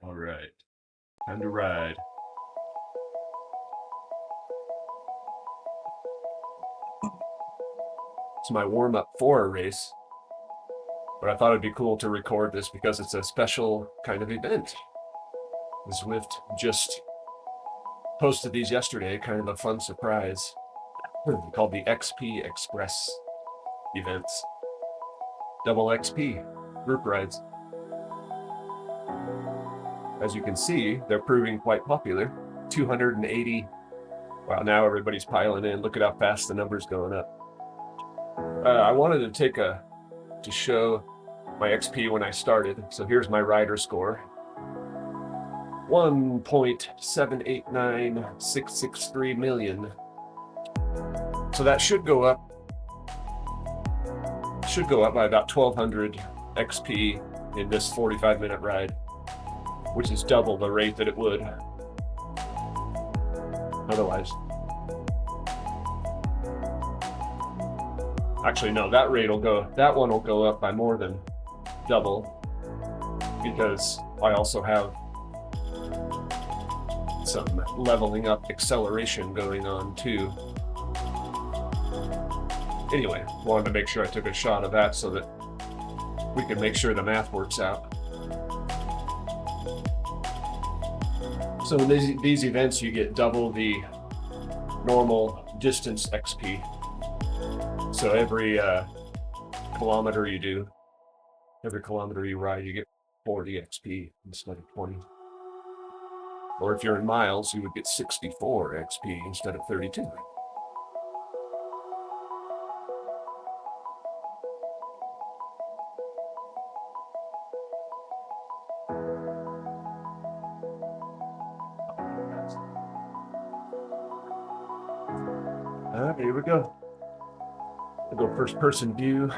All right, time to ride. It's my warm-up for a race, but I thought it'd be cool to record this because it's a special kind of event. Zwift just posted these yesterday, kind of a fun surprise, called the XP Express events. Double XP group rides. As you can see, they're proving quite popular. 280. Wow, now everybody's piling in. Look at how fast the number's going up. I wanted to show my XP when I started. So here's my rider score. 1.789663 million. So that should go up by about 1,200 XP in this 45-minute ride, which is double the rate that it would otherwise. Actually, no, that one will go up by more than double, because I also have some leveling up acceleration going on too. Anyway, wanted to make sure I took a shot of that so that we can make sure the math works out. So in these events, you get double the normal distance XP. So every kilometer you ride, you get 40 XP instead of 20. Or if you're in miles, you would get 64 XP instead of 32. Here we go. I'll go first person view.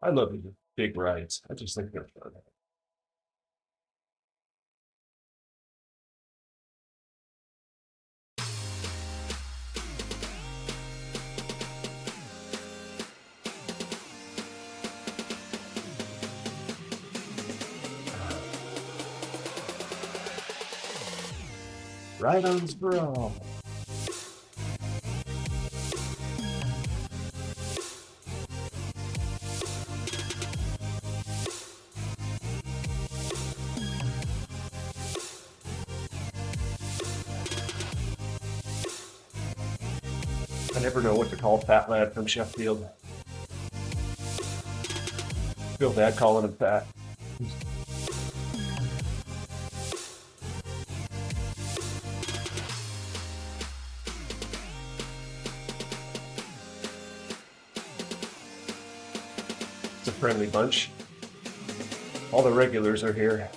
I love these big rides. I just think they're fun. Ride-ons for all. I never know what to call Fat Lad from Sheffield. Feel bad calling him fat. It's a friendly bunch. All the regulars are here.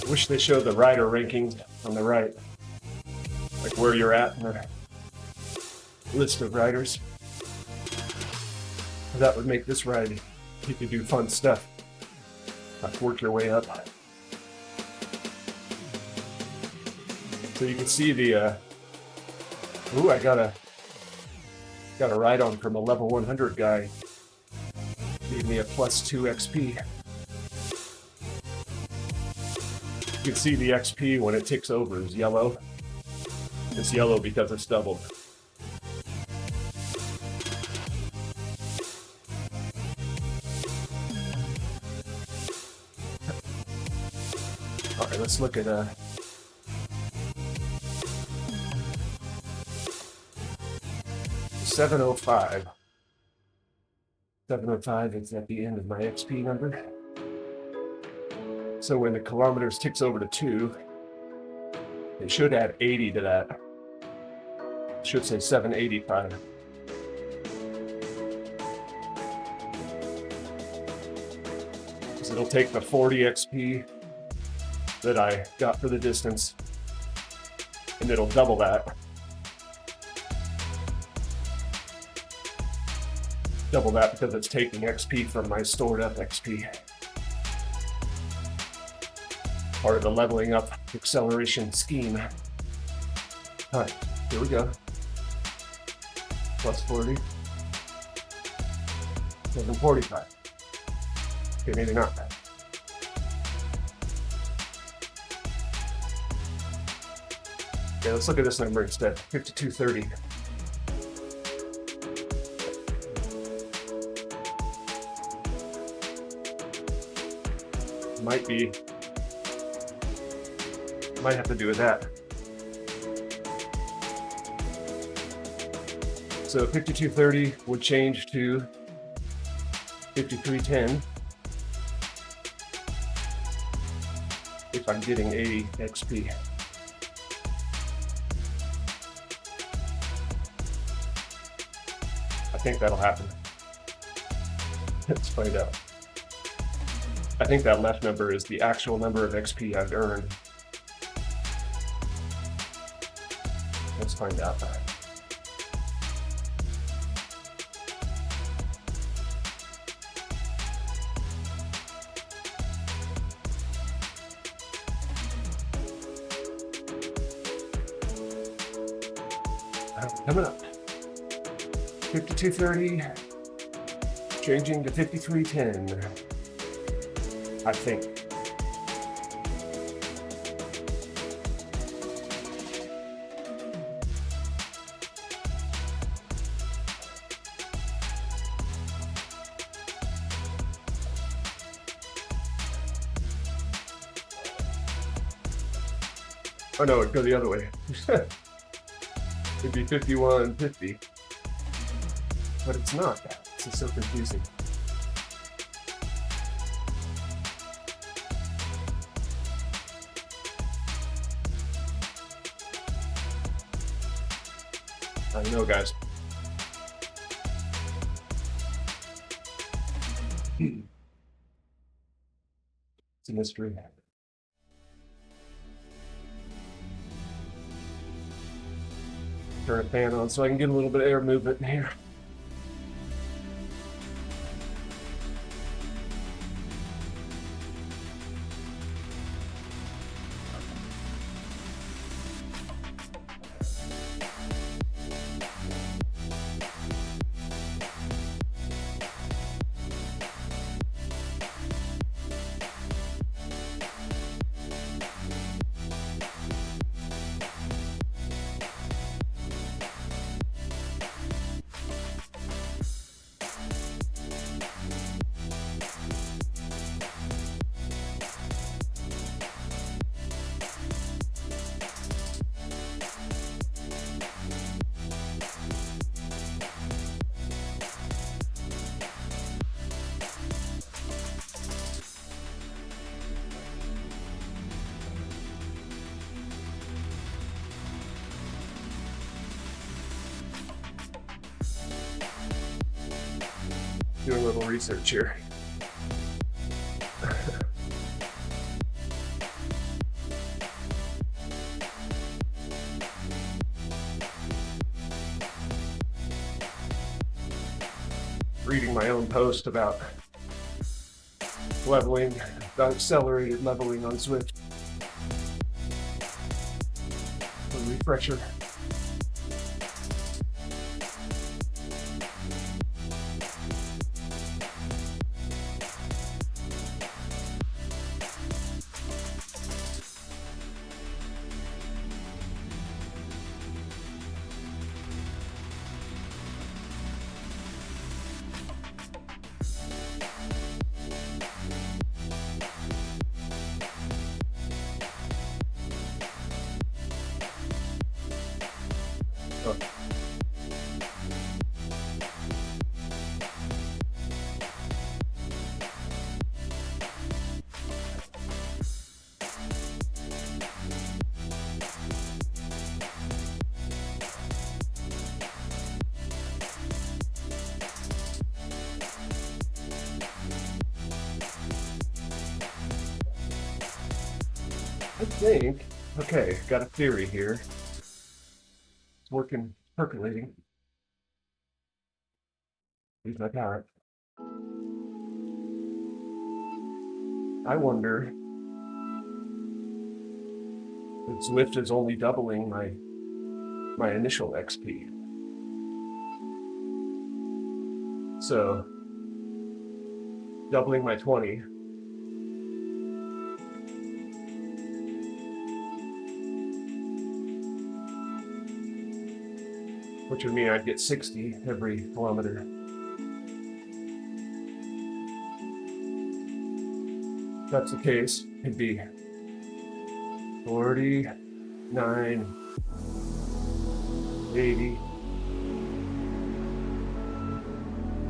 Wish they showed the rider rankings on the right, like where you're at in the list of riders. That would make this ride, you could do fun stuff, like work your way up. So you can see the, I got a ride on from a level 100 guy, gave me a +2 XP. You can see the XP when it ticks over is yellow. It's yellow because it's doubled. All right, let's look at 705. 705 is at the end of my XP number. So when the kilometers ticks over to 2, it should add 80 to that. It should say 785. So it'll take the 40 XP that I got for the distance and it'll double that. Double that because it's taking XP from my stored up XP. Part of the leveling up acceleration scheme. All right, here we go. Plus 40. 745. Okay, maybe not. Okay, let's look at this number instead. 5230. Might have to do with that. So 5230 would change to 5310 if I'm getting 80 XP. I think that'll happen. Let's find out. I think that left number is the actual number of XP I've earned. Let's find out. Coming up. 5230, changing to 5310. I think. Oh no, it'd go the other way. It'd be 5150. But it's not. This is so confusing. I know, guys. It's a mystery. Turn a fan on so I can get a little bit of air movement in here. Doing a little research here. Reading my own post about leveling, about accelerated leveling on Zwift. A refresher. Oh. I think, okay, got a theory here. working, percolating. Here's my carrot. I wonder if Zwift is only doubling my initial XP. So doubling my 20. Which would mean I'd get 60 every kilometer. If that's the case, it'd be 49, 80,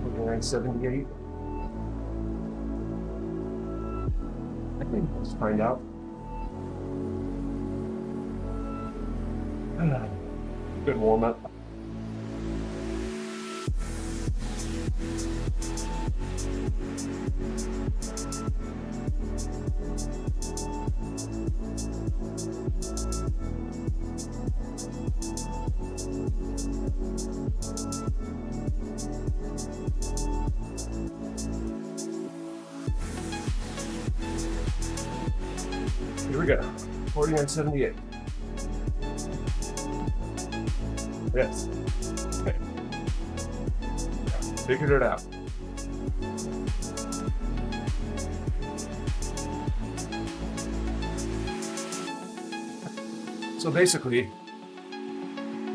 49, 78. I think let's find out. Good warm up. Here we go. 49.78. Yes. Okay. Figured it out. So basically,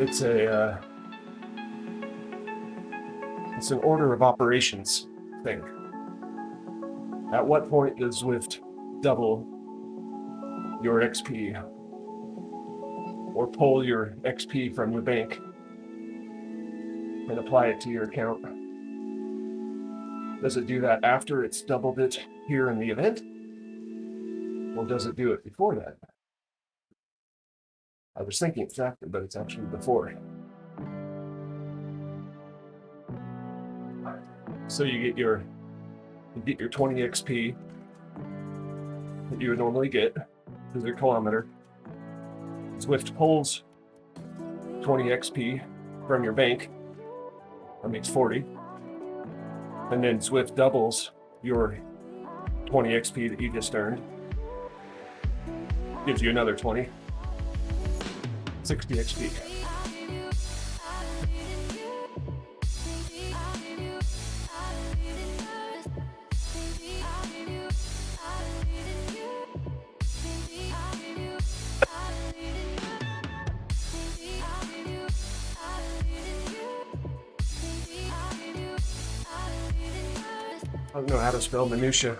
it's an order of operations thing. At what point does Zwift double your XP or pull your XP from the bank and apply it to your account? Does it do that after it's doubled it here in the event? Or does it do it before that? I was thinking it's after, but it's actually before. So you get your 20 XP that you would normally get per kilometer. Zwift pulls 20 XP from your bank. That makes 40. And then Zwift doubles your 20 XP that you just earned. Gives you another 20. 60 XP. I don't know how to spell minutia.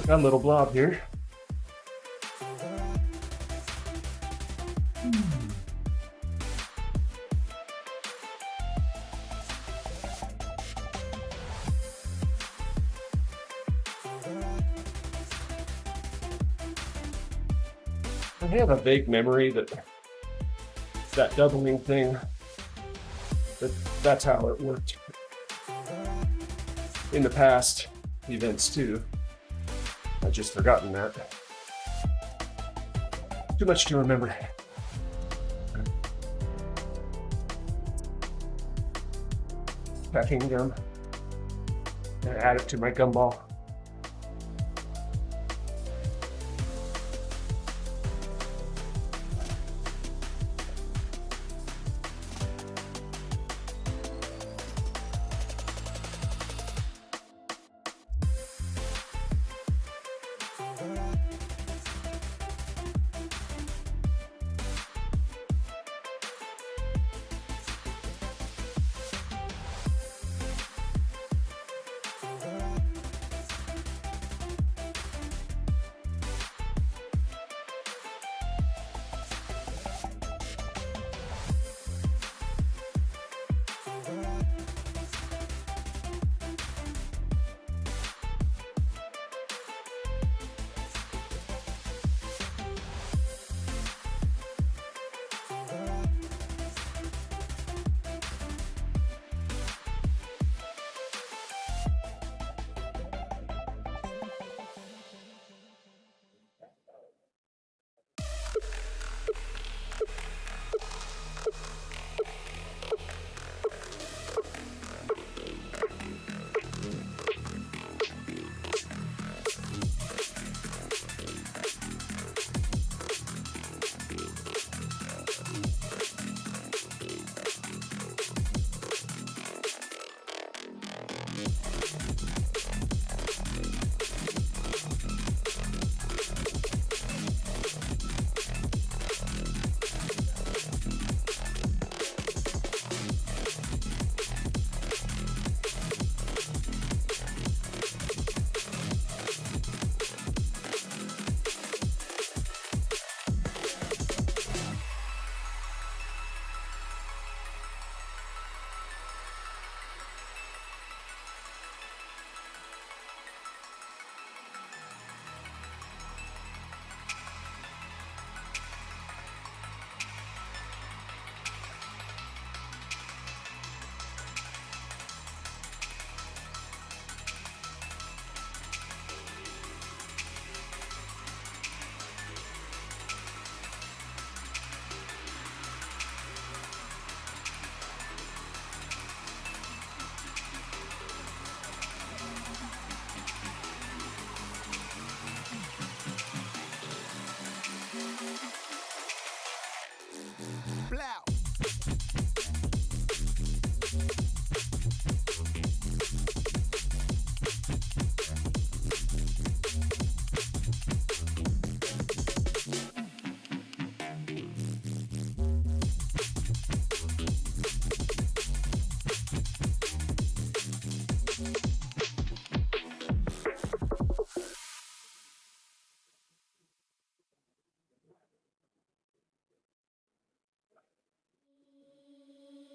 Got a little blob here. I have a vague memory that that doubling thing, that's how it worked in the past events too. I've just forgotten that. Too much to remember. Packing gum. And add it to my gumball.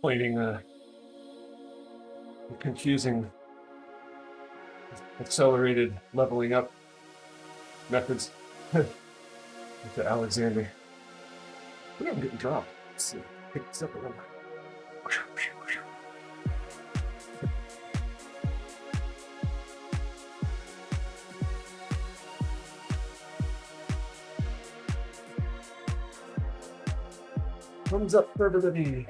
Pointing confusing accelerated leveling up methods to Alexander. Ooh, I'm getting dropped. Let's see. Pick this up a little. Thumbs up for everybody.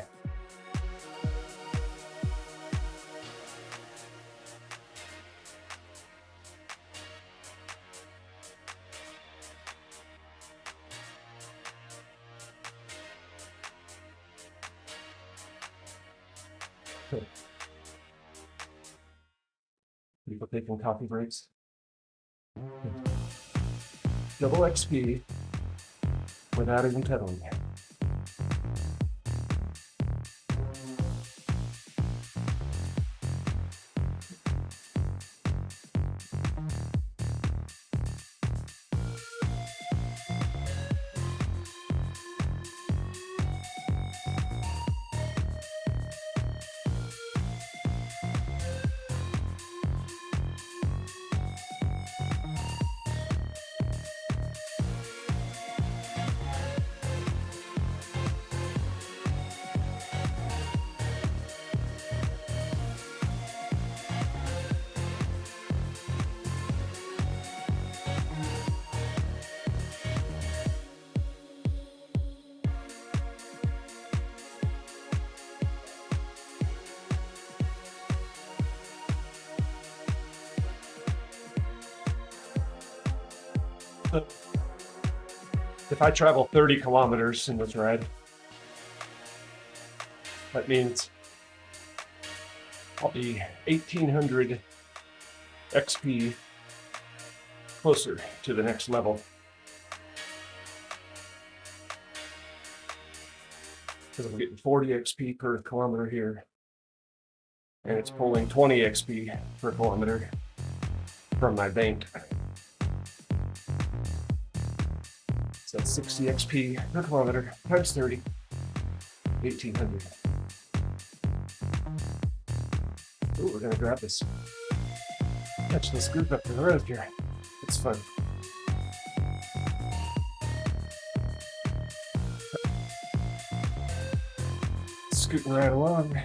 People taking coffee breaks. Double XP without even pedaling. So if I travel 30 kilometers in this ride, that means I'll be 1800 XP closer to the next level. Because I'm getting 40 XP per kilometer here. And it's pulling 20 XP per kilometer from my bank. So that's 60 XP per kilometer times 30, 1800. Ooh, we're gonna grab this. Catch this group up the road here. It's fun. Scooting right along.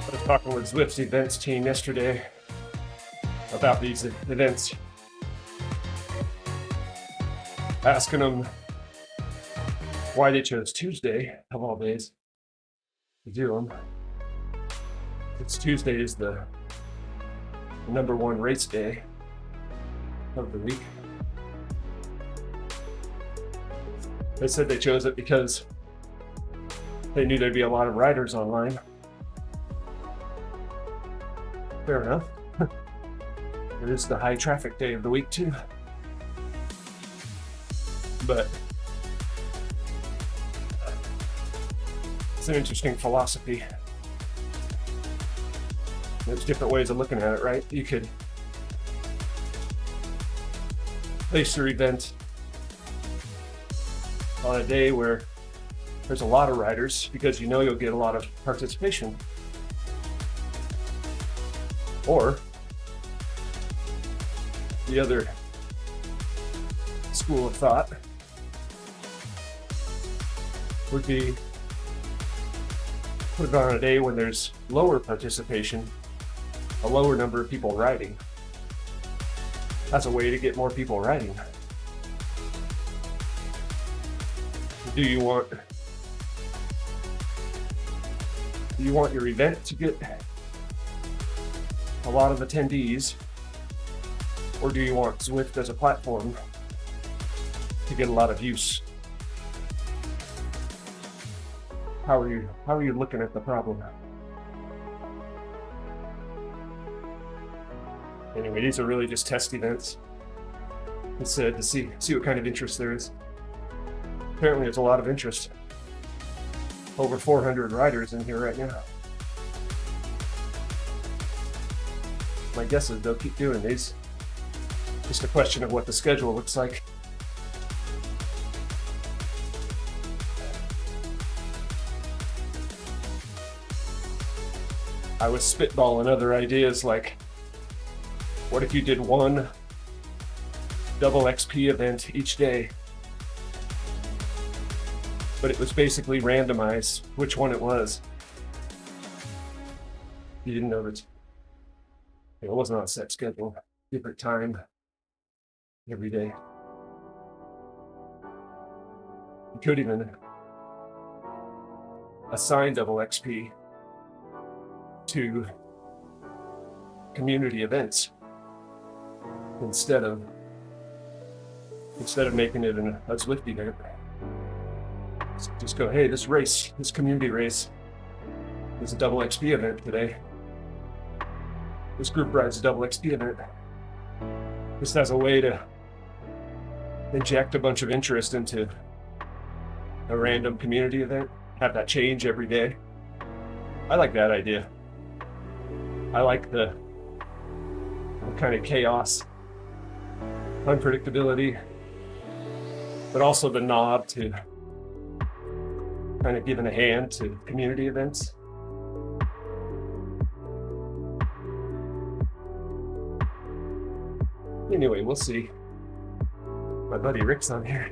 I was talking with Zwift's events team yesterday about these events, asking them why they chose Tuesday of all days to do them. It's Tuesday is the number one race day of the week. They said they chose it because they knew there'd be a lot of riders online. Fair enough. It is the high traffic day of the week too. But it's an interesting philosophy. There's different ways of looking at it, right? You could place your event on a day where there's a lot of riders because you know you'll get a lot of participation. Or the other school of thought would be put it on a day when there's lower participation, a lower number of people riding. That's a way to get more people riding. Do you want your event to get a lot of attendees, or do you want Zwift as a platform to get a lot of use? How are you looking at the problem? Anyway, these are really just test events. It's to see what kind of interest there is. Apparently there's a lot of interest. Over 400 riders in here right now. My guess is they'll keep doing these. Just a question of what the schedule looks like. I was spitballing other ideas like, what if you did one double XP event each day? But it was basically randomized which one it was. You didn't know that it wasn't on a set schedule, different time every day. You could even assign double XP to community events instead of making it a Zwift event. Just go, hey, this community race is a double XP event today. This group rides a double XP event. Just as a way to inject a bunch of interest into a random community event, have that change every day. I like that idea. I like the kind of chaos, unpredictability, but also the nod to kind of giving a hand to community events. Anyway, we'll see. My buddy Rick's on here.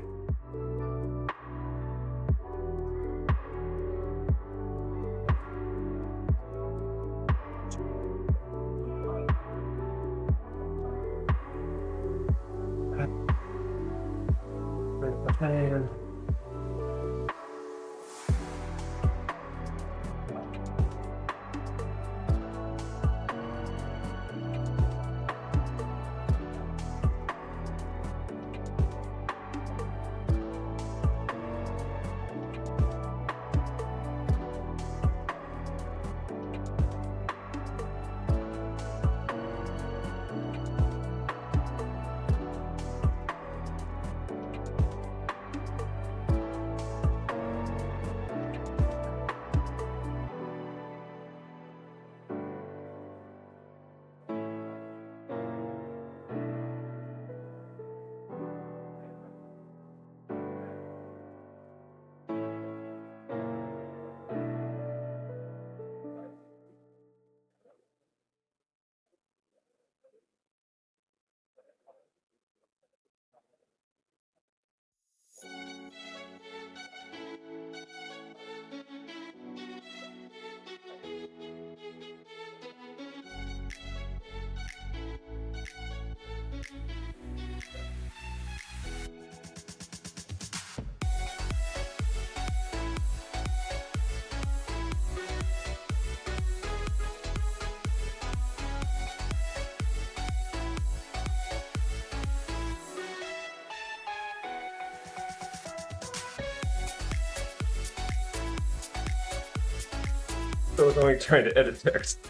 So annoying trying to edit text.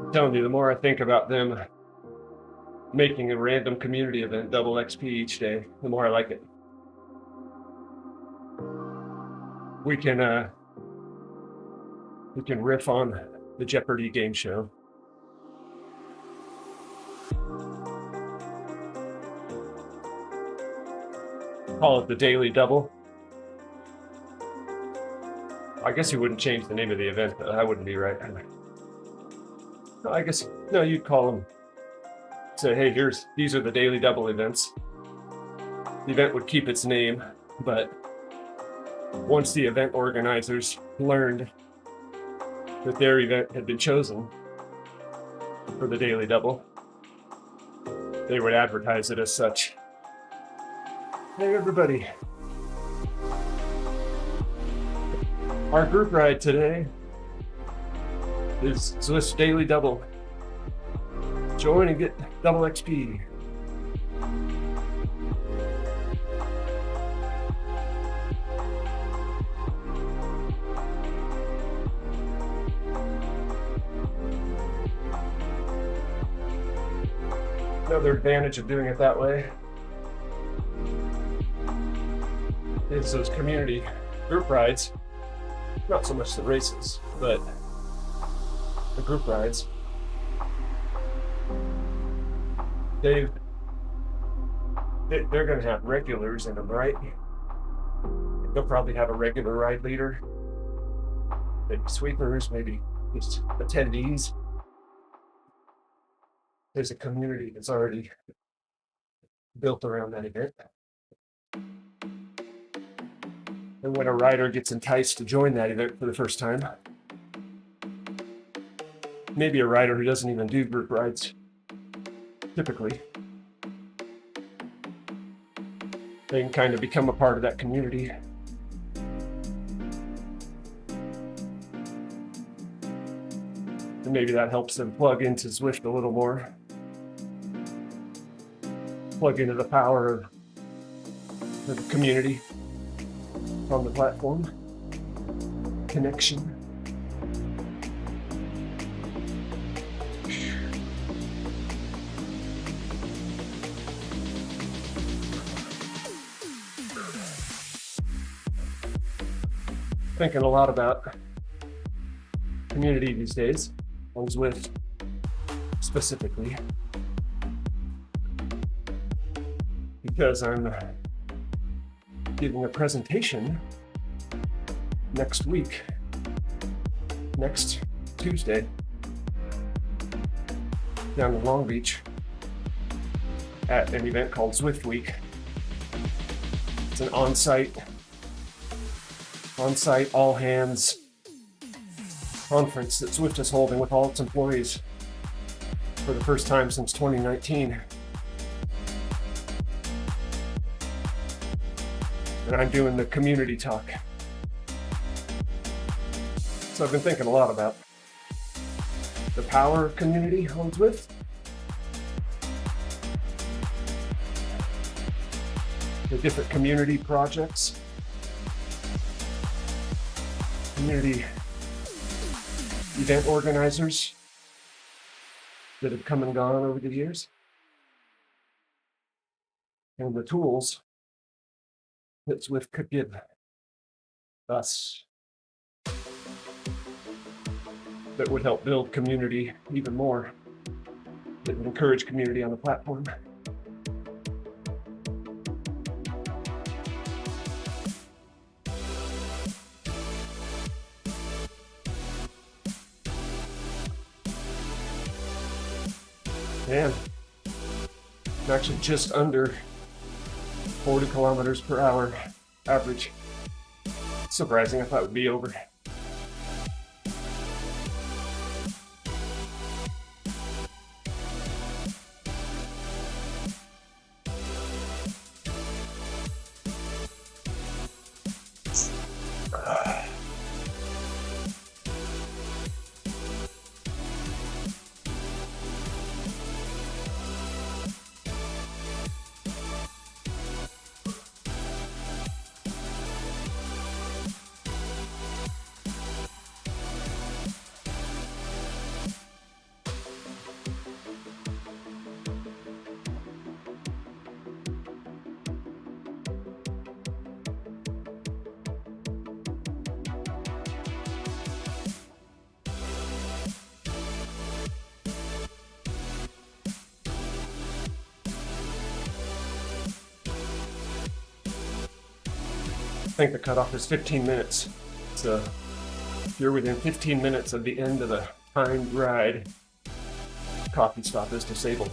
I'm telling you, the more I think about them making a random community event double XP each day, the more I like it. We can riff on the Jeopardy game show. Call it the Daily Double. I guess you wouldn't change the name of the event, but that wouldn't be right. I guess, no, you'd call them, say, hey, these are the Daily Double events. The event would keep its name, but once the event organizers learned that their event had been chosen for the Daily Double, they would advertise it as such. Hey, everybody. Our group ride today is Zwift Daily Double. Join and get double XP. Another advantage of doing it that way is those community group rides. Not so much the races, but the group rides. They're going to have regulars in them, right? They'll probably have a regular ride leader, maybe sweepers, maybe just attendees. There's a community that's already built around that event. And when a rider gets enticed to join that event for the first time, maybe a rider who doesn't even do group rides typically, they can kind of become a part of that community. And maybe that helps them plug into Zwift a little more. Plug into the power of the community on the platform. Connection. Thinking a lot about community these days, on Zwift specifically, because I'm giving a presentation next week, next Tuesday, down in Long Beach, at an event called Zwift Week. It's an on-site, all hands conference that Zwift is holding with all its employees for the first time since 2019. And I'm doing the community talk. So I've been thinking a lot about the power of community on Zwift. The different community projects, community event organizers that have come and gone over the years, and the tools that Zwift could give us that would help build community even more, that would encourage community on the platform. Man, I'm actually just under 40 kilometers per hour average. Surprising, I thought it would be over. I think the cutoff is 15 minutes. So if you're within 15 minutes of the end of the timed ride, coffee stop is disabled.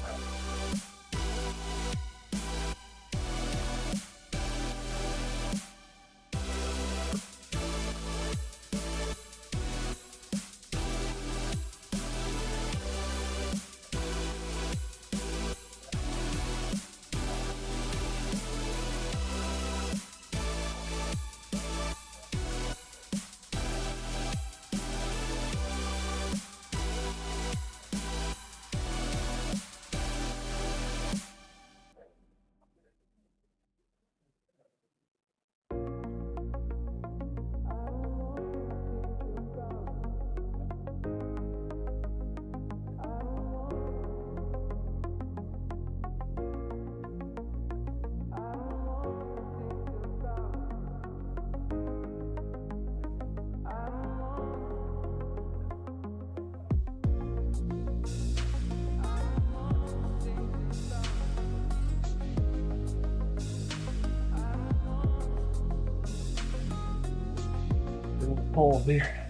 Hole there.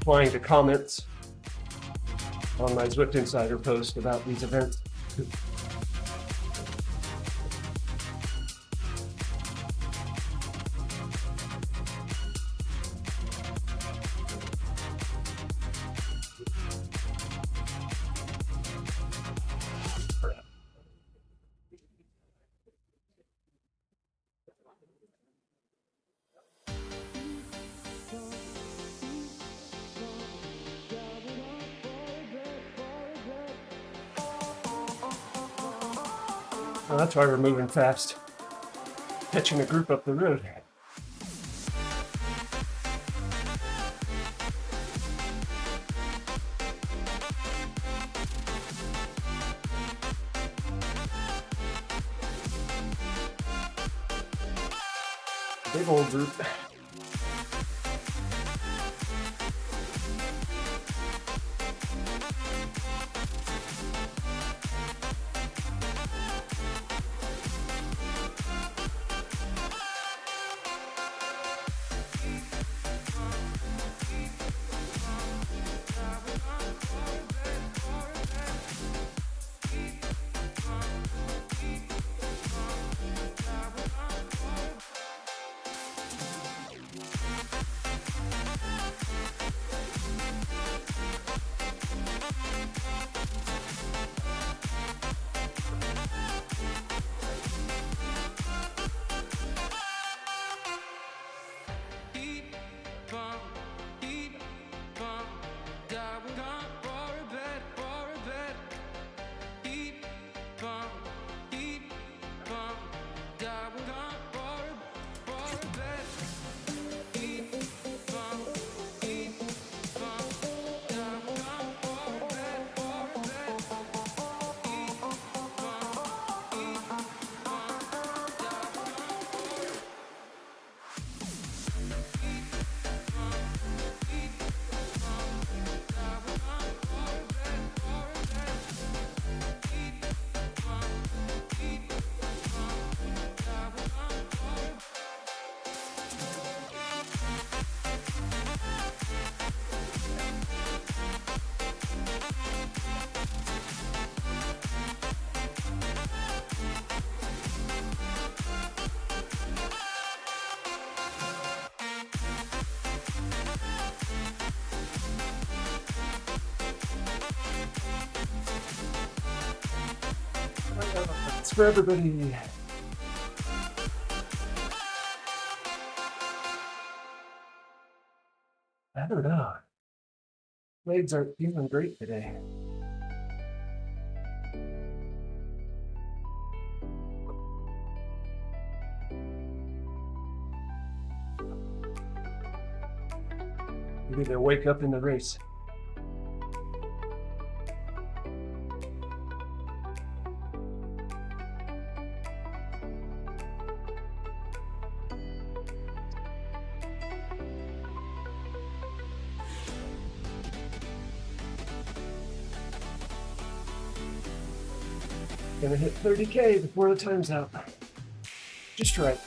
replying to comments on my Zwift Insider post about these events. Well, that's why we're moving fast, catching a group up the road. Big old group. It's for everybody. I don't know. Legs aren't feeling great today. Maybe they'll wake up in the race. Gonna hit 30K before the time's out. Just right.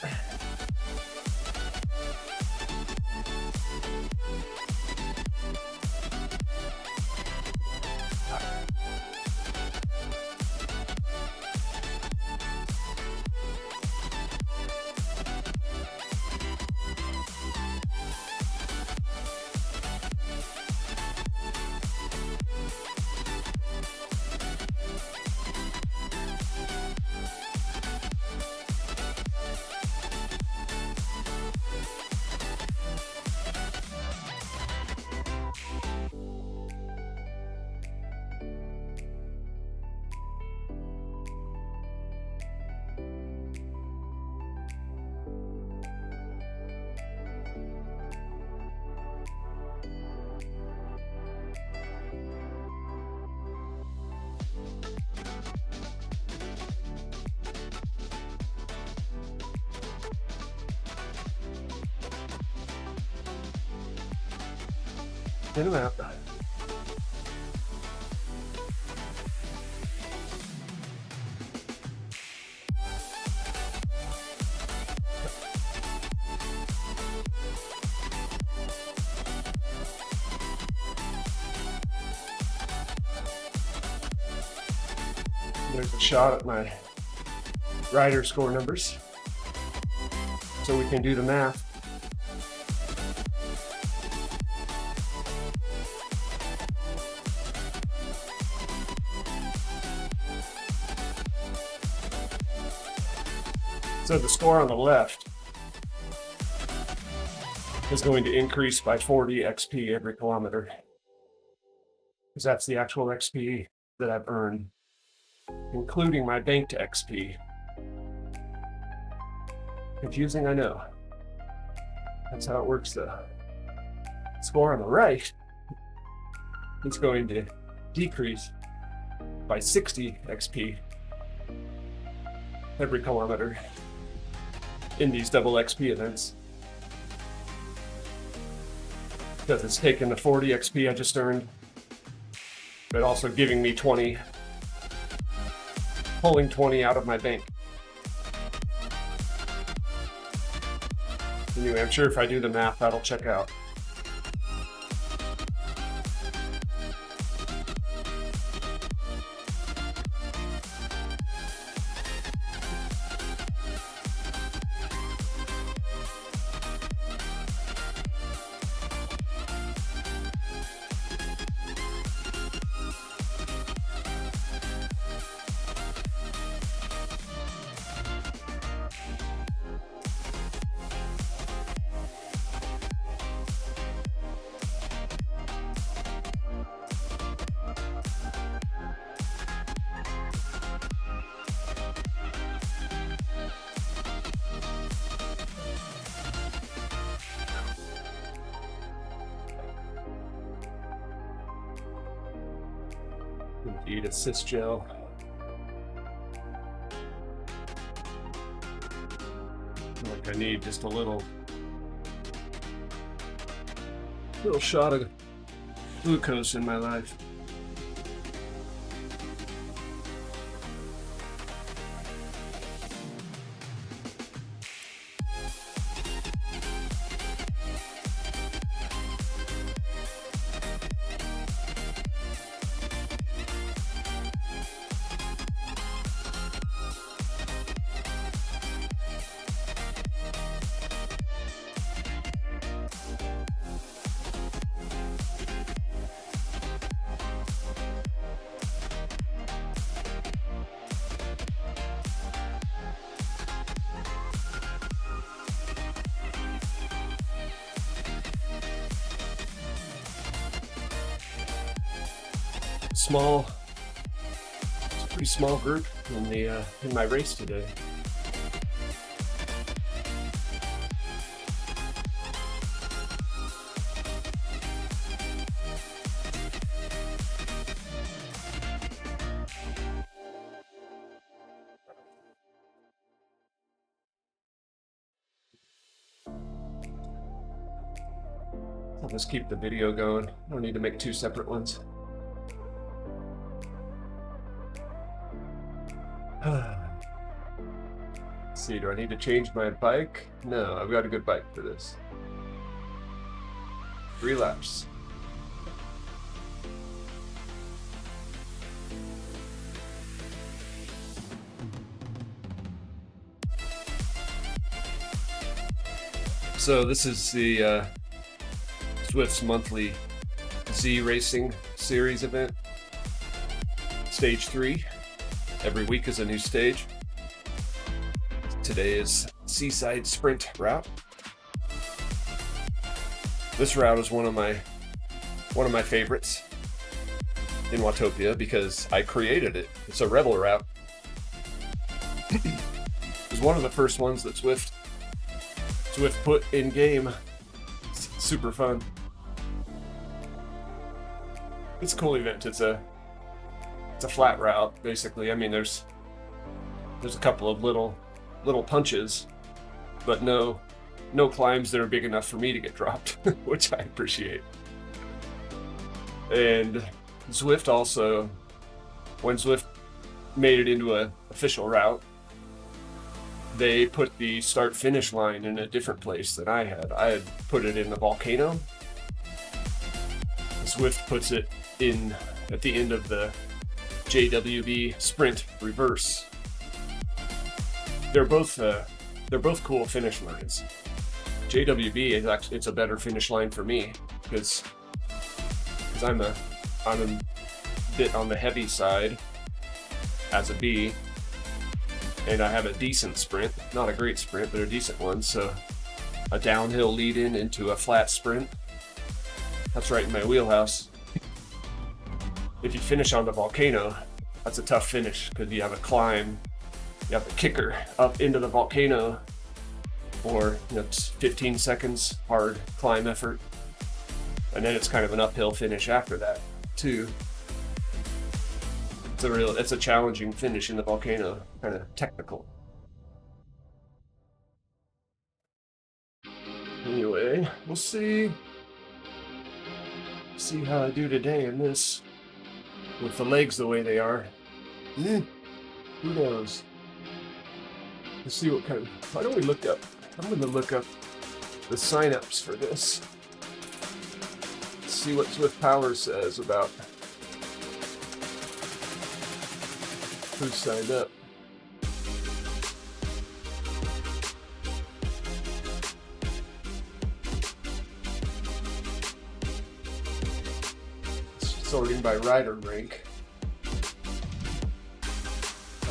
Get him out. There's a shot at my rider score numbers, so we can do the math. So the score on the left is going to increase by 40 XP every kilometer, because that's the actual XP that I've earned, including my banked XP. Confusing, I know. That's how it works though. Score on the right is going to decrease by 60 XP every kilometer in these double XP events, because it's taking the 40 XP I just earned, but also giving me 20, pulling 20 out of my bank. Anyway, I'm sure if I do the math, that'll check out. Eat a cyst gel. Like I need just a little shot of glucose in my life. It's a pretty small group in my race today. I'll just keep the video going. I don't need to make two separate ones. Let's see, do I need to change my bike? No, I've got a good bike for this. 3 laps. So this is the Zwift's monthly Z Racing Series event. Stage 3. Every week is a new stage. Today is Seaside Sprint route. This route is one of my favorites in Watopia because I created it. It's a rebel route. It was one of the first ones that Zwift put in game. It's super fun. It's a cool event. It's a flat route, basically. I mean, there's a couple of little punches, but no climbs that are big enough for me to get dropped, which I appreciate. And Zwift also, when Zwift made it into an official route, they put the start-finish line in a different place than I had. I had put it in the volcano. Zwift puts it in at the end of the JWB Sprint Reverse. They're both cool finish lines. JWB is actually, it's a better finish line for me because I'm a bit on the heavy side as a B, and I have a decent sprint, not a great sprint, but a decent one. So a downhill lead in into a flat sprint, that's right in my wheelhouse. If you finish on the volcano, that's a tough finish because you have a climb, you have the kicker up into the volcano for 15 seconds hard climb effort, and then it's kind of an uphill finish after that too. It's a challenging finish in the volcano, kind of technical. Anyway, we'll see how I do today in this with the legs the way they are. Who knows? Let's see what kind of. Why don't we look up? I'm going to look up the signups for this. See what Zwift Power says about who signed up. Sorting by rider rank.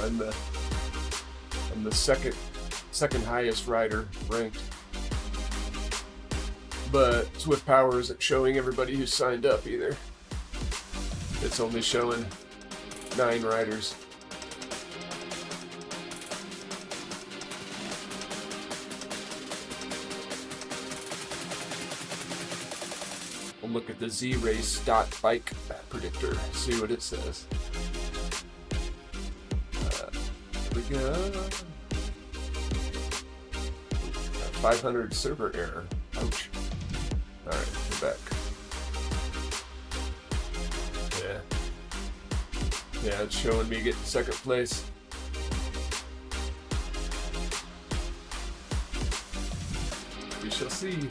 I'm the second highest rider ranked. But Zwift Power isn't showing everybody who signed up either. It's only showing 9 riders. We'll look at the zrace.bike predictor, see what it says. Here we go. 500 server error. Ouch. Alright, we're back. Yeah, it's showing me getting second place. We shall see.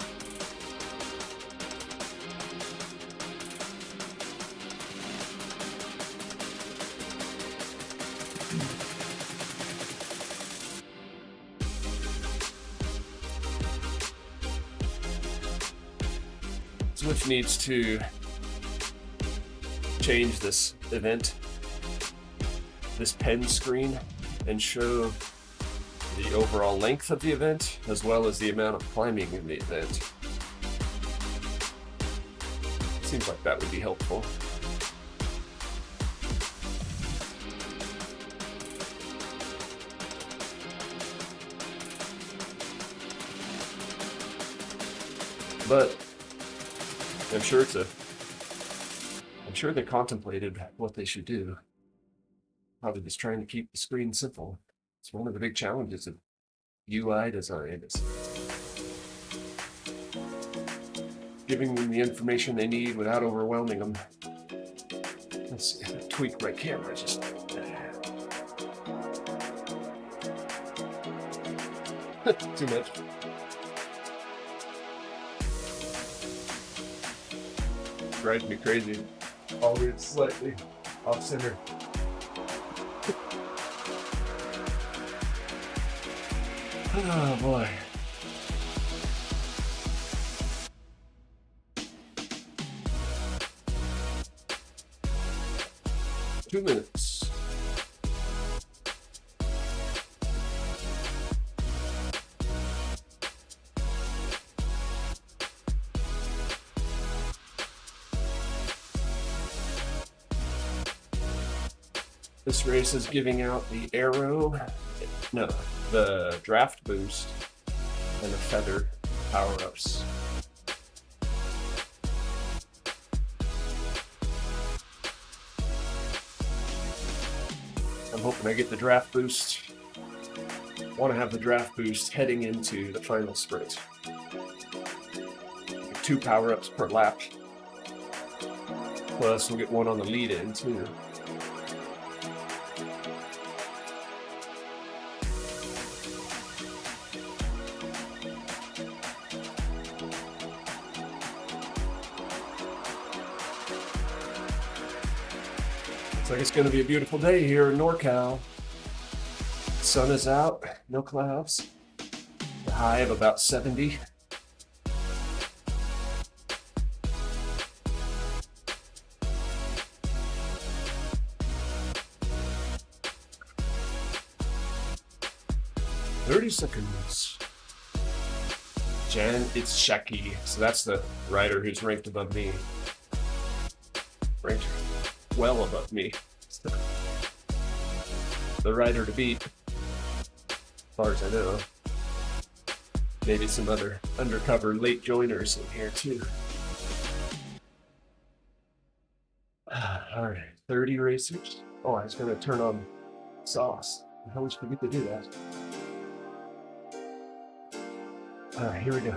Zwift needs to change this event, this pen screen, and show the overall length of the event as well as the amount of climbing in the event. Seems like that would be helpful. But I'm sure they contemplated what they should do. Probably just trying to keep the screen simple. It's one of the big challenges of UI design, is giving them the information they need without overwhelming them. Let's see, tweak my camera just too much. Drives me crazy. Always slightly off center. Oh boy. Two minutes. This race is giving out the the draft boost and the feather power-ups. I'm hoping I get the draft boost. I want to have the draft boost heading into the final sprint. 2 power-ups per lap. Plus we'll get one on the lead-in too. Looks like it's going to be a beautiful day here in NorCal. Sun is out, no clouds. A high of about 70. Seconds. Jan, it's Shaki. So that's the rider who's ranked above me. Ranked well above me. The rider to beat, as far as I know. Maybe some other undercover late joiners in here too. All right, 30 racers. Oh, I was gonna turn on sauce. I always forget to do that. All right, here we go.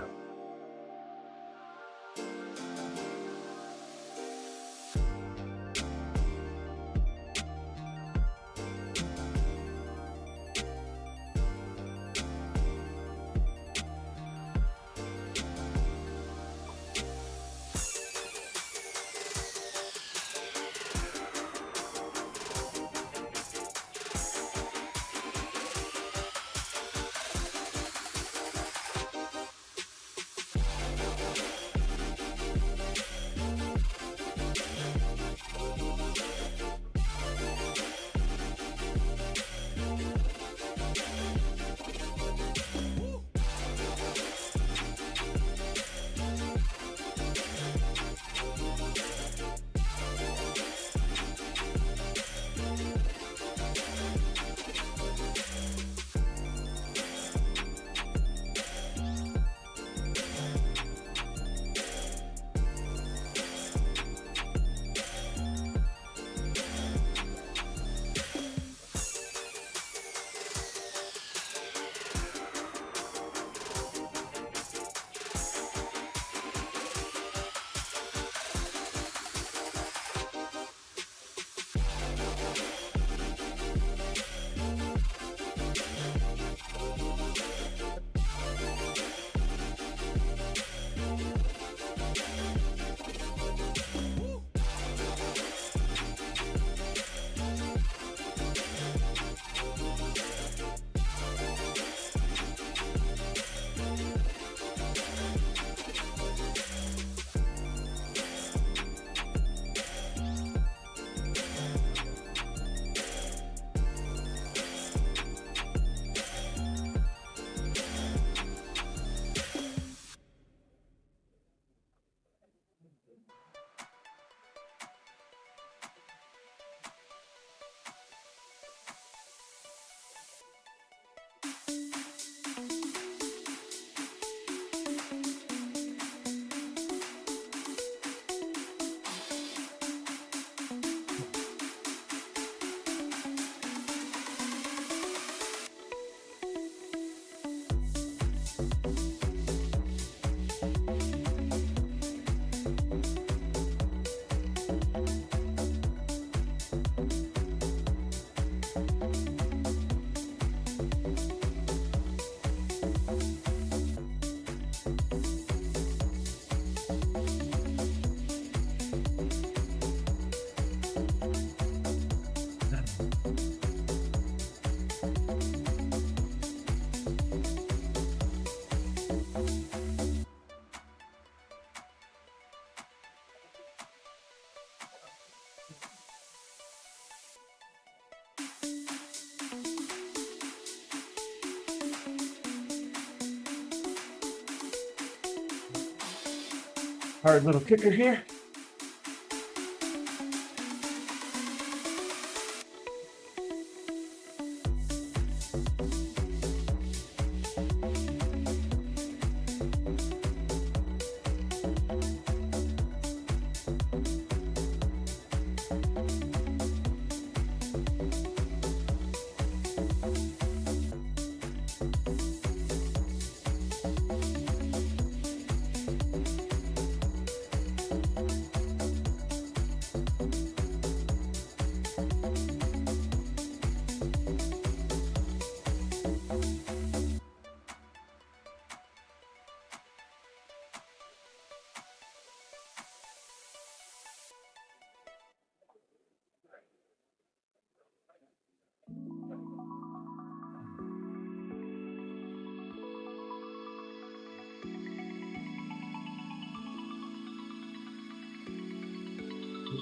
Hard little kicker here.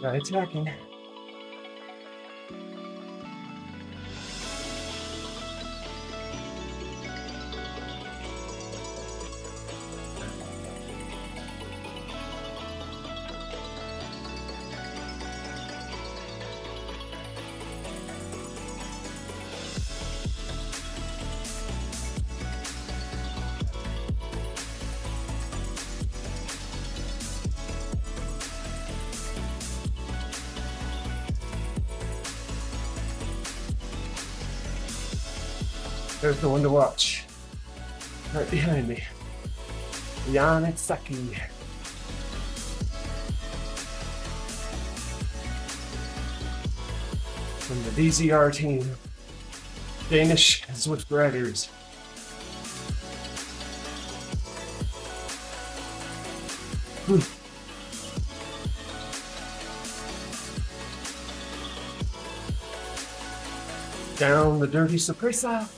Try attacking. There's the one to watch. Right behind me. Yannick Saki. From the DZR team. Danish Zwift riders. Down the dirty suppressor.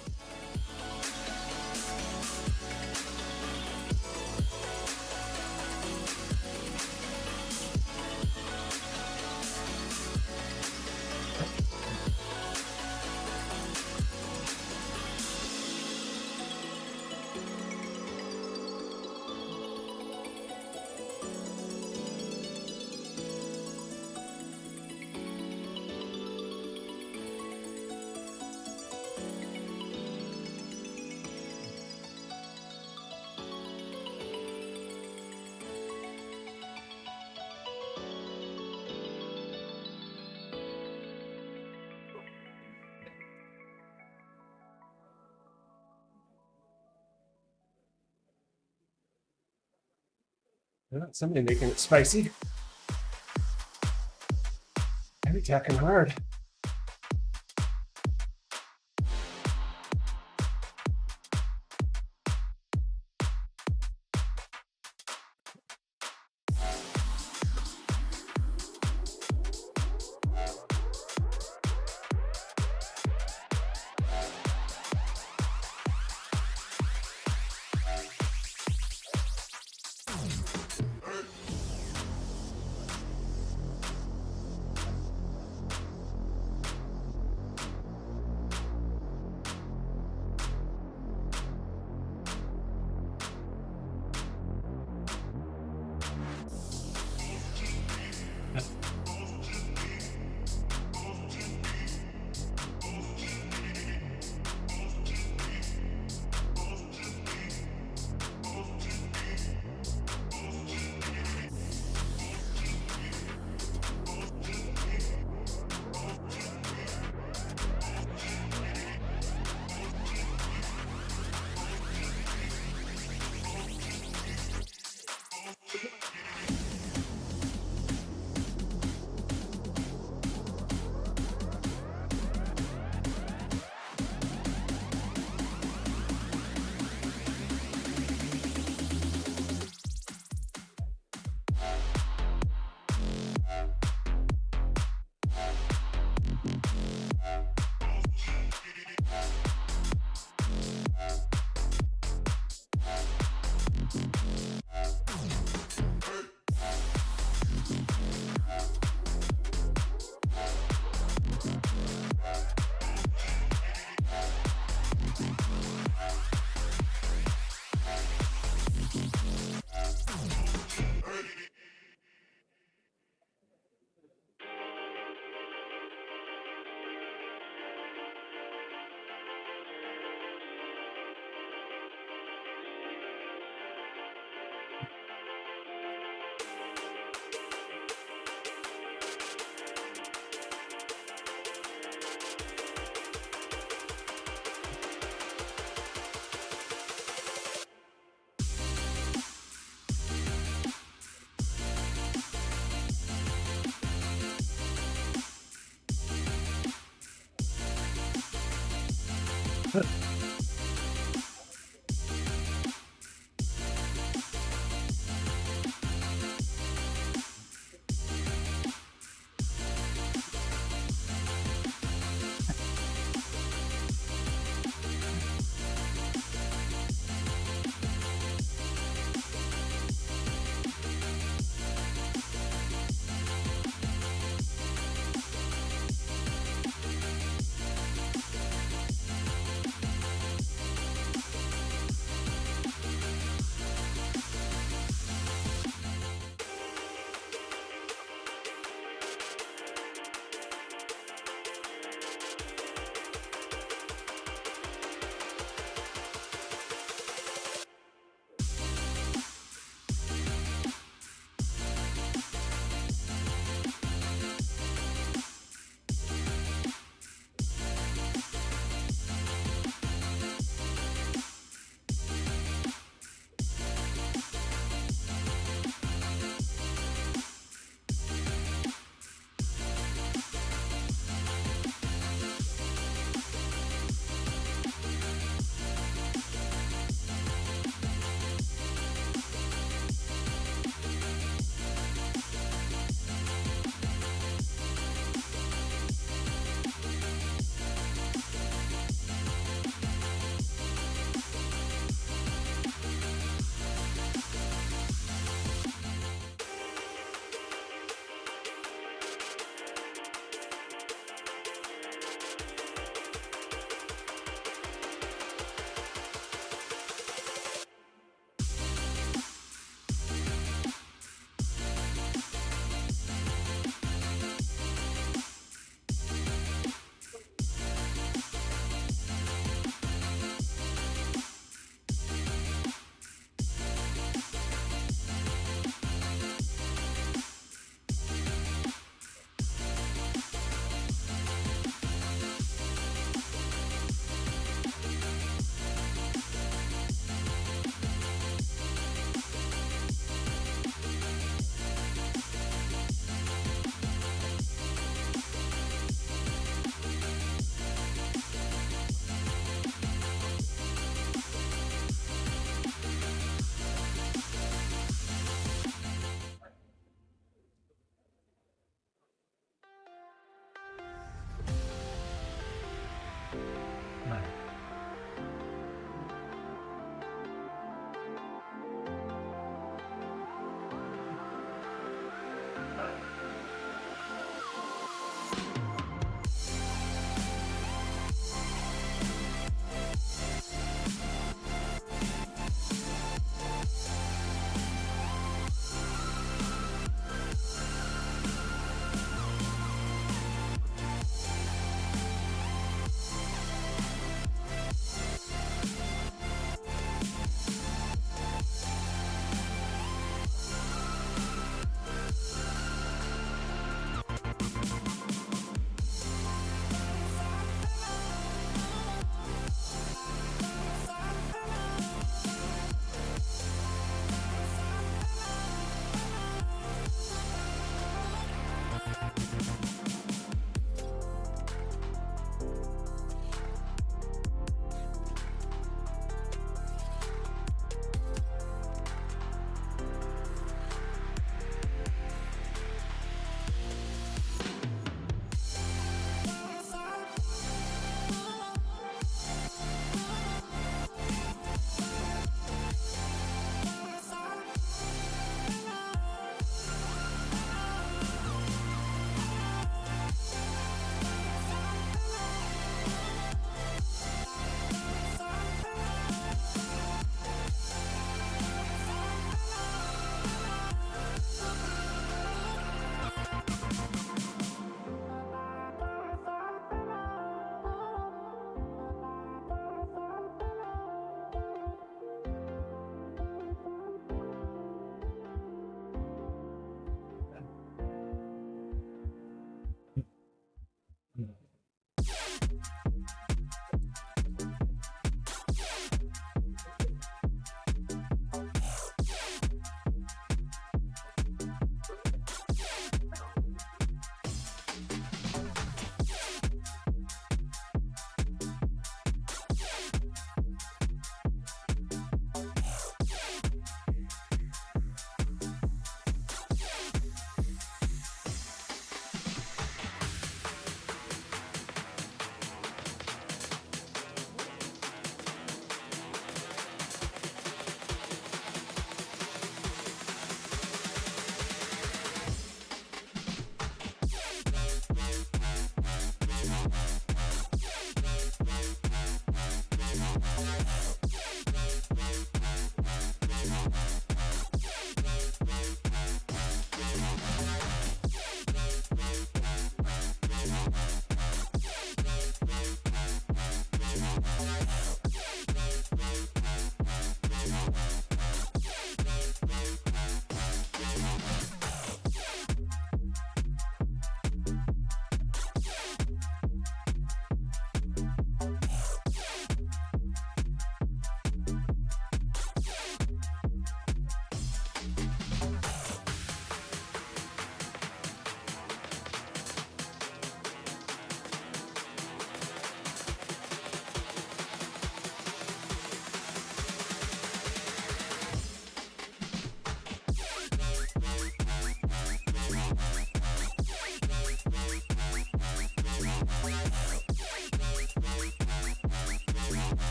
Somebody making it spicy. I'm attacking hard.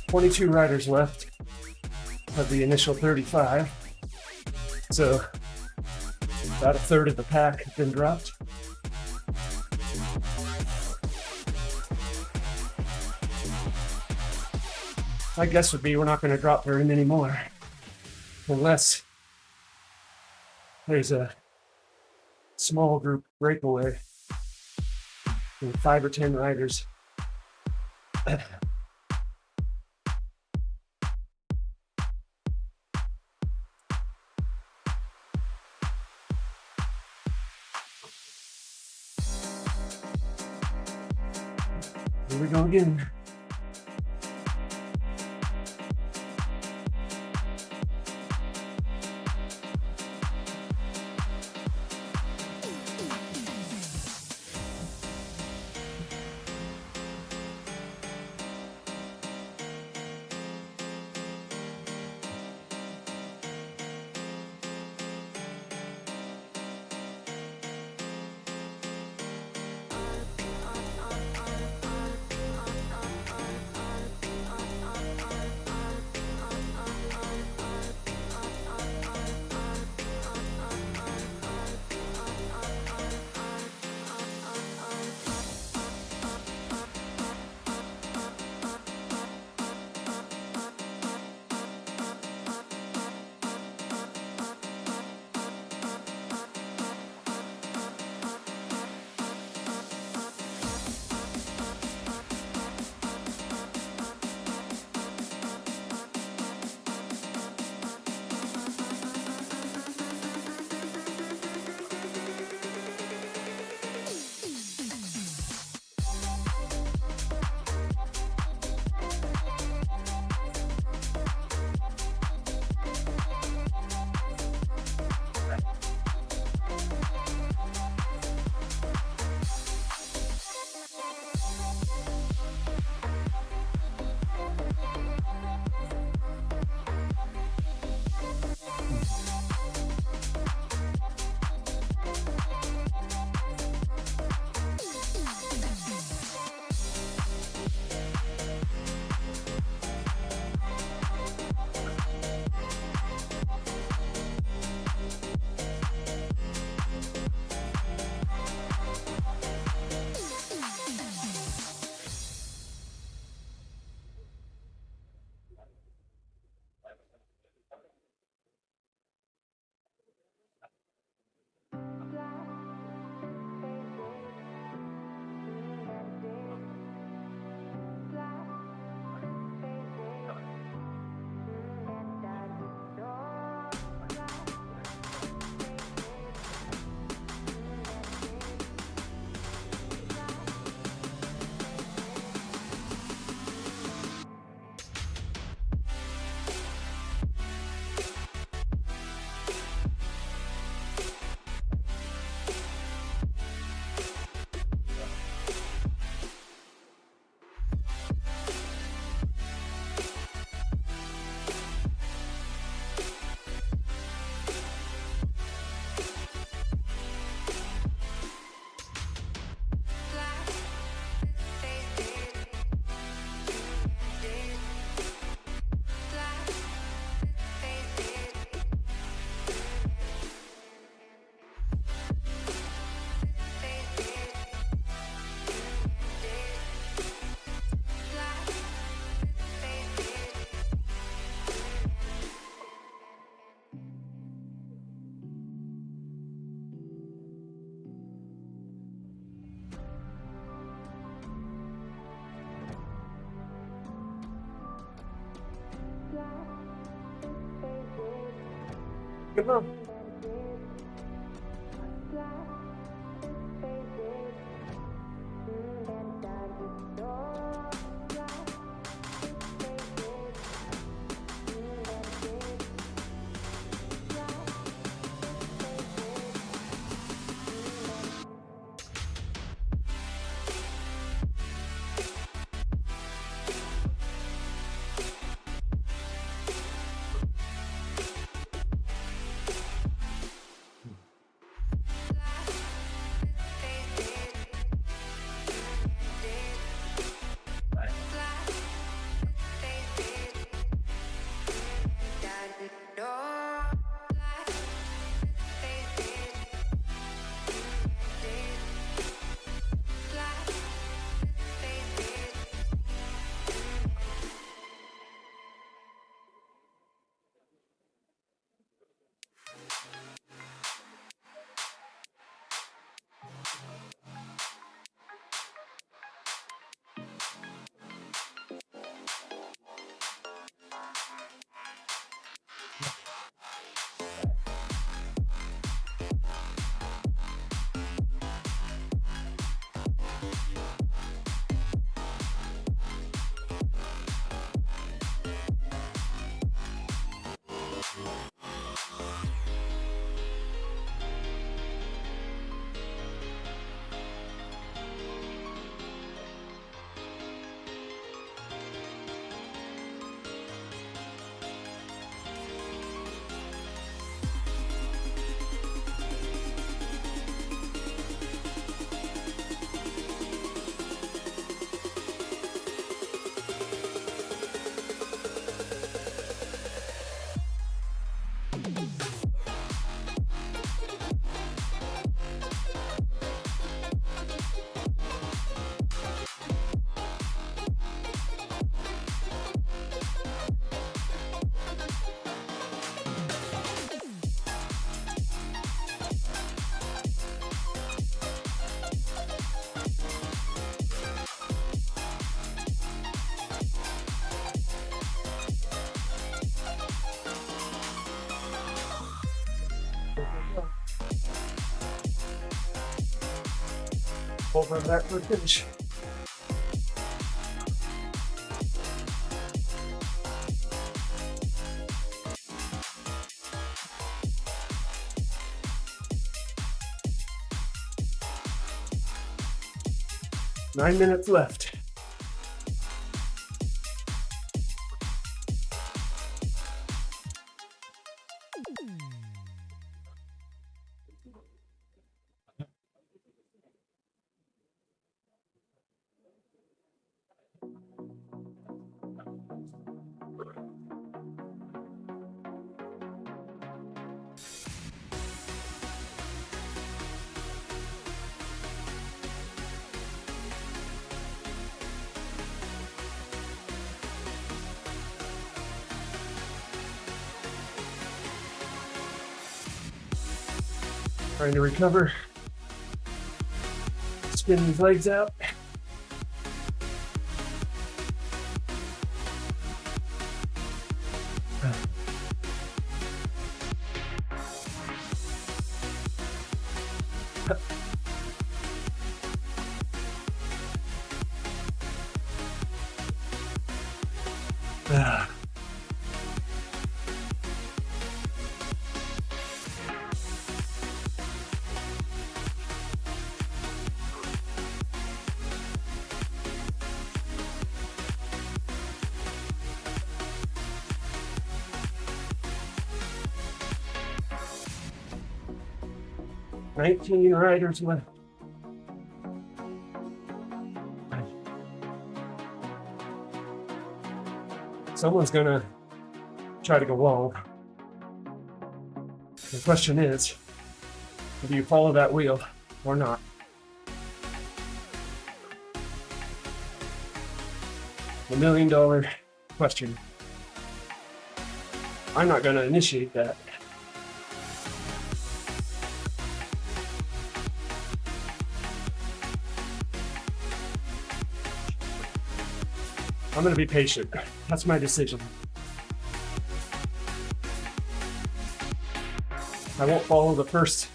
22 riders left of the initial 35. So about a third of the pack have been dropped. My guess would be we're not going to drop very many more unless there's a small group breakaway with 5 or 10 riders. Here we go again. Come on. Over that for finish. Nine minutes left. Trying to recover. Spin these legs out. Nineteen riders left. Someone's gonna try to go long. The question is, do you follow that wheel or not? The $1 million question. I'm not gonna initiate that. I'm gonna be patient. That's my decision. I won't follow the first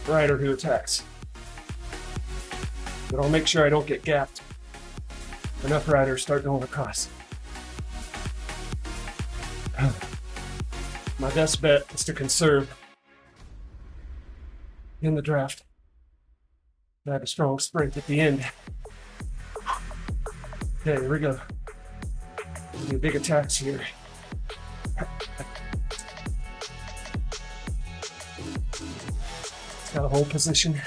rider who attacks. But I'll make sure I don't get gapped. Enough riders start to overcross. My best bet is to conserve in the draft. I have a strong sprint at the end. Okay, here we go. Any big attacks here. Got a hold position.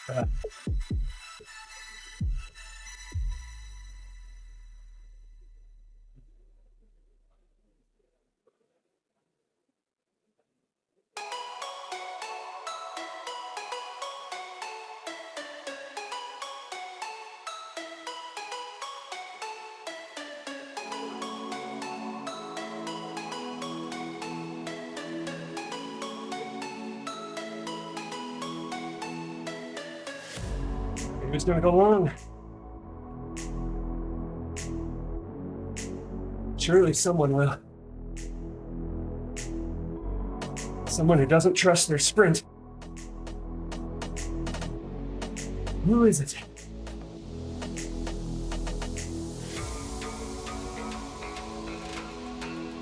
Uh, 'Who's gonna go long? Surely someone will. Someone who doesn't trust their sprint. Who is it?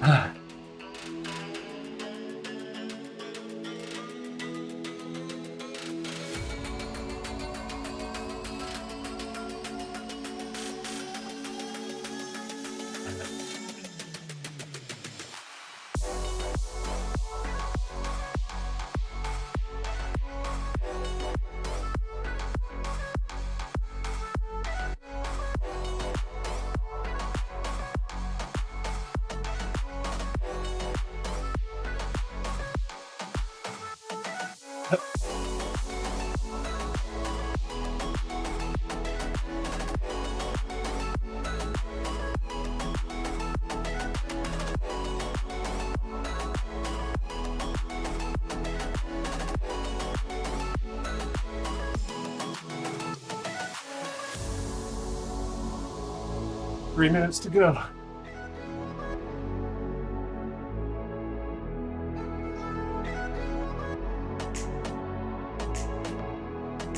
Ah. Three minutes to go.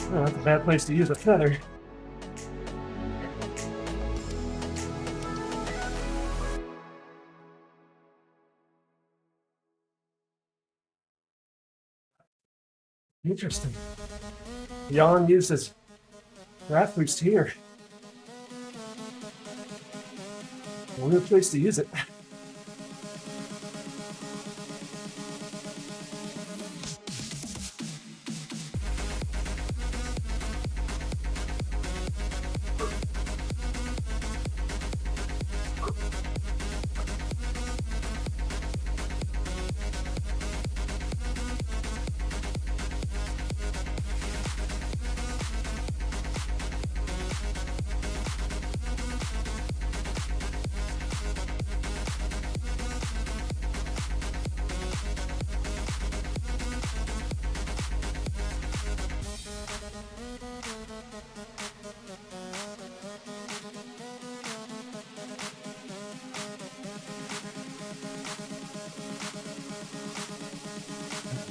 Oh, that's a bad place to use a feather. Interesting. Jan uses breath boost here. Only place to use it.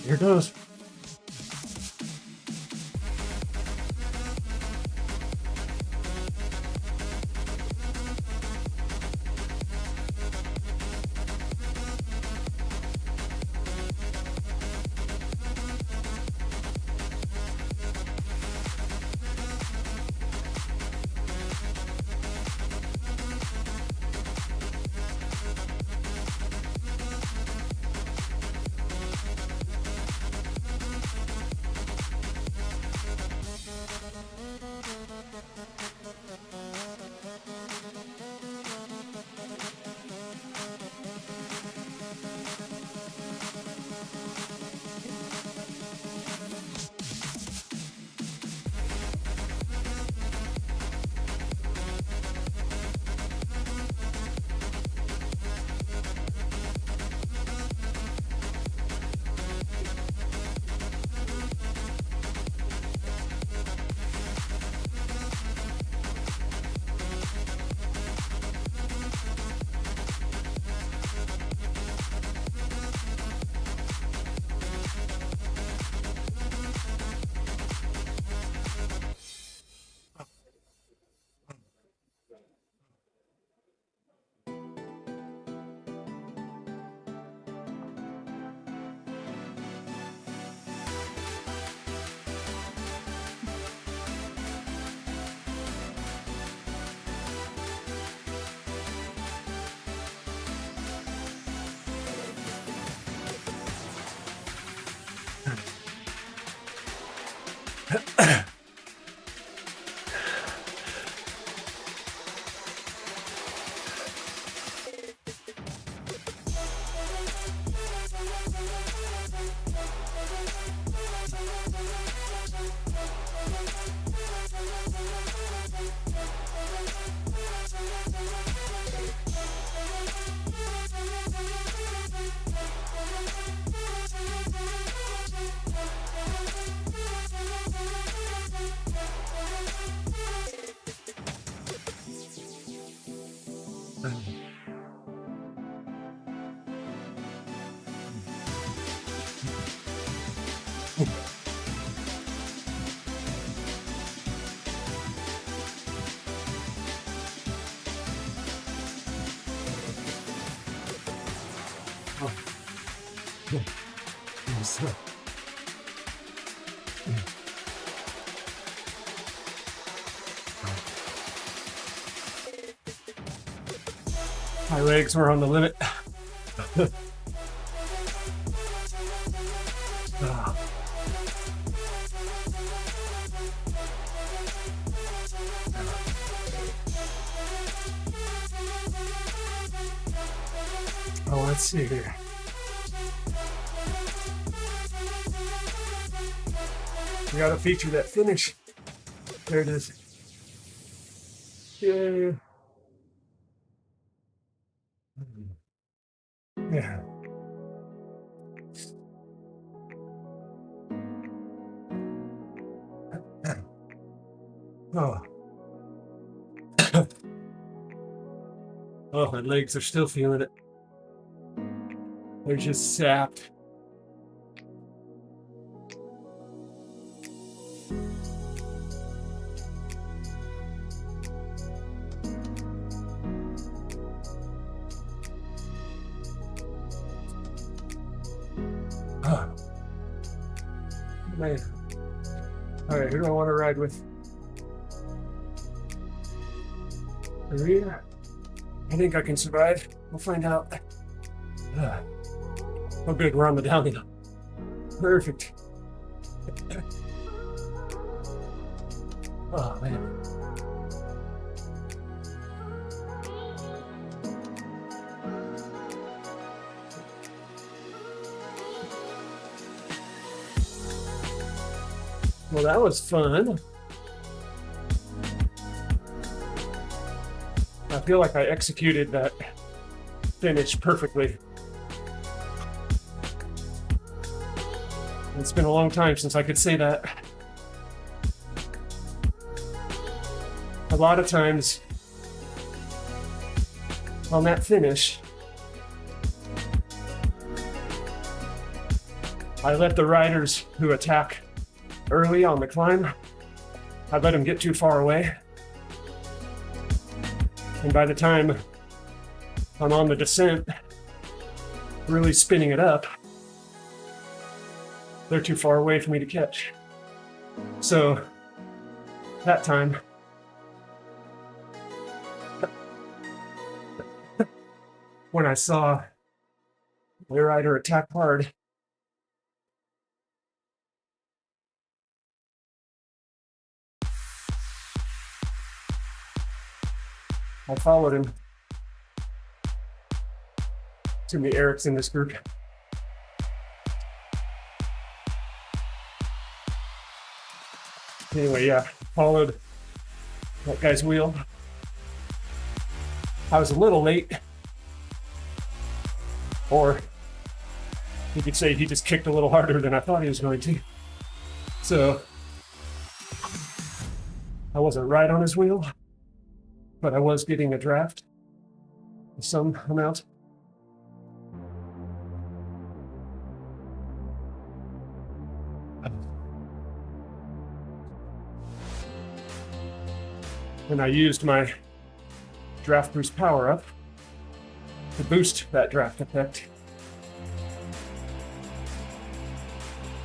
Here goes. My legs were on the limit. Oh, let's see here. We gotta feature that finish. There it is. Yeah. Yeah. Oh. Oh, my legs are still feeling it. They're just sapped. Man. All right, who do I want to ride with? Maria? I think I can survive. We'll find out. Oh, good, we're on the downhill. Perfect. Oh, man. Well, that was fun. I feel like I executed that finish perfectly. It's been a long time since I could say that. A lot of times on that finish, I let the riders who attack early on the climb, I let them get too far away. And by the time I'm on the descent, really spinning it up, they're too far away for me to catch. So that time, when I saw the rider attack hard, I followed him. Too many Erics in this group. Anyway, yeah, followed that guy's wheel. I was a little late, or you could say he just kicked a little harder than I thought he was going to. So I wasn't right on his wheel, but I was getting a draft of some amount. And I used my draft boost power up to boost that draft effect.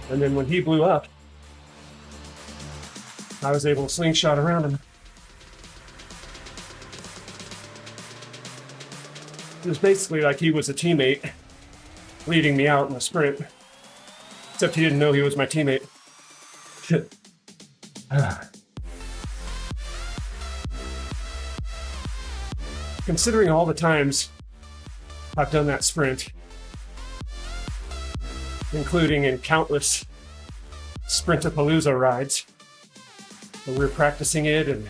And then when he blew up, I was able to slingshot around him. It was basically like he was a teammate leading me out in the sprint, except he didn't know he was my teammate. Considering all the times I've done that sprint, including in countless Sprintapalooza rides, where we're practicing it and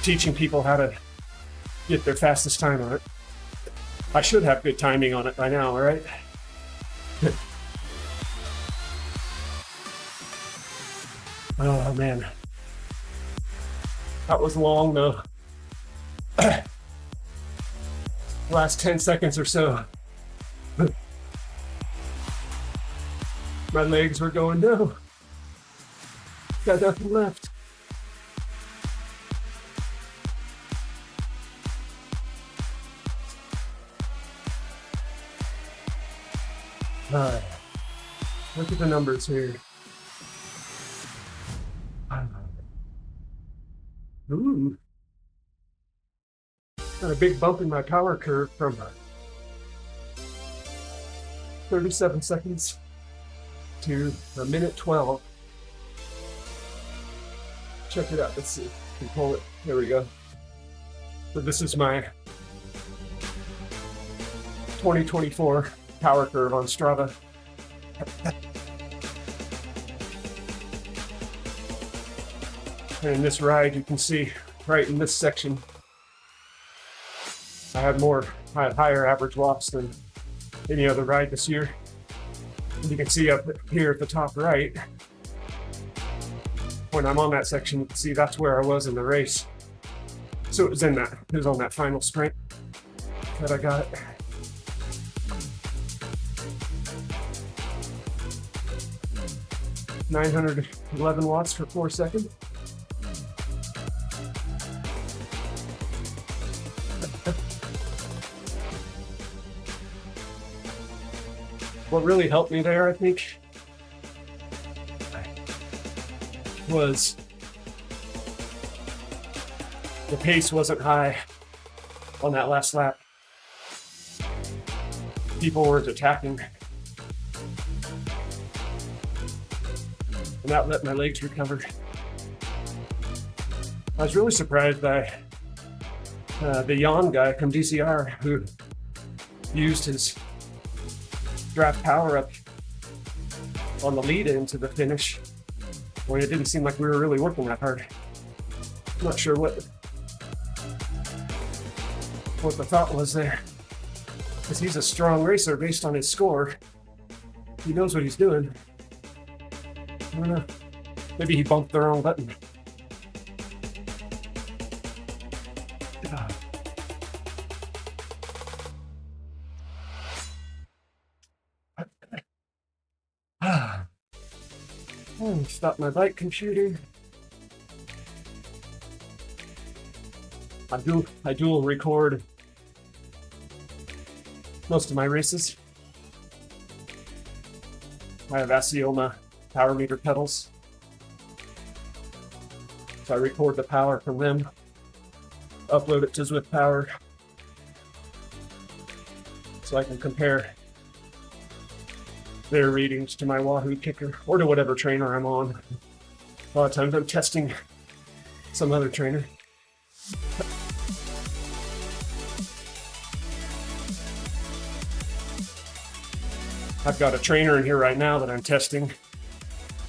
teaching people how to get their fastest time on it. I should have good timing on it by now, right? Oh man, that was long though. Last 10 seconds or so, my legs were going, no, got nothing left. Look at the numbers here. Ooh. Got a big bump in my power curve from 37 seconds to a minute 12. Check it out. Let's see. Can pull it. There we go. So this is my 2024 power curve on Strava. And in this ride, you can see right in this section, I had higher average watts than any other ride this year. And you can see up here at the top right, when I'm on that section, you can see that's where I was in the race. So it was on that final sprint that I got it. $911 watts for 4 seconds. What really helped me there, I think, was the pace wasn't high on that last lap. People weren't attacking. And that let my legs recover. I was really surprised by the Jan guy from DCR who used his draft power up on the lead into the finish when it didn't seem like we were really working that hard. I'm not sure what the thought was there, because he's a strong racer based on his score. He knows what he's doing. I don't know. Maybe he bumped the wrong button. Stop my bike computer. I dual record most of my races. I have Asioma power meter pedals, so I record the power from them, upload it to Zwift Power, so I can compare their readings to my Wahoo kicker or to whatever trainer I'm on. A lot of times I'm testing some other trainer. I've got a trainer in here right now that I'm testing,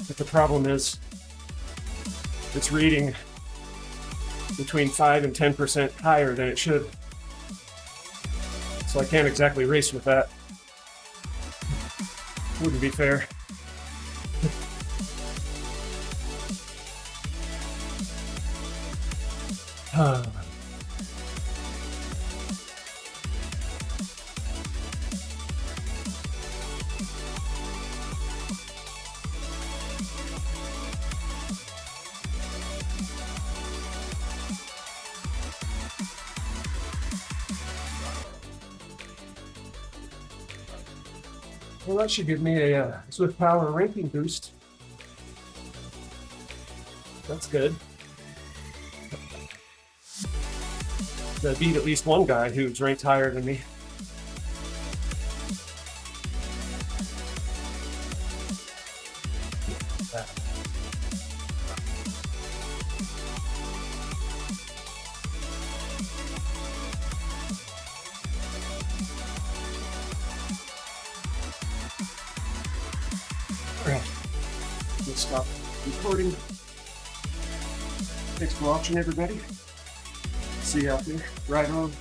but the problem is it's reading between 5 and 10% higher than it should. So I can't exactly race with that. Wouldn't be fair. Well, that should give me a Zwift Power ranking boost. That's good. I beat at least one guy who's ranked higher than me. Alright, let's stop recording. Thanks for watching, everybody. See you out there. Right on.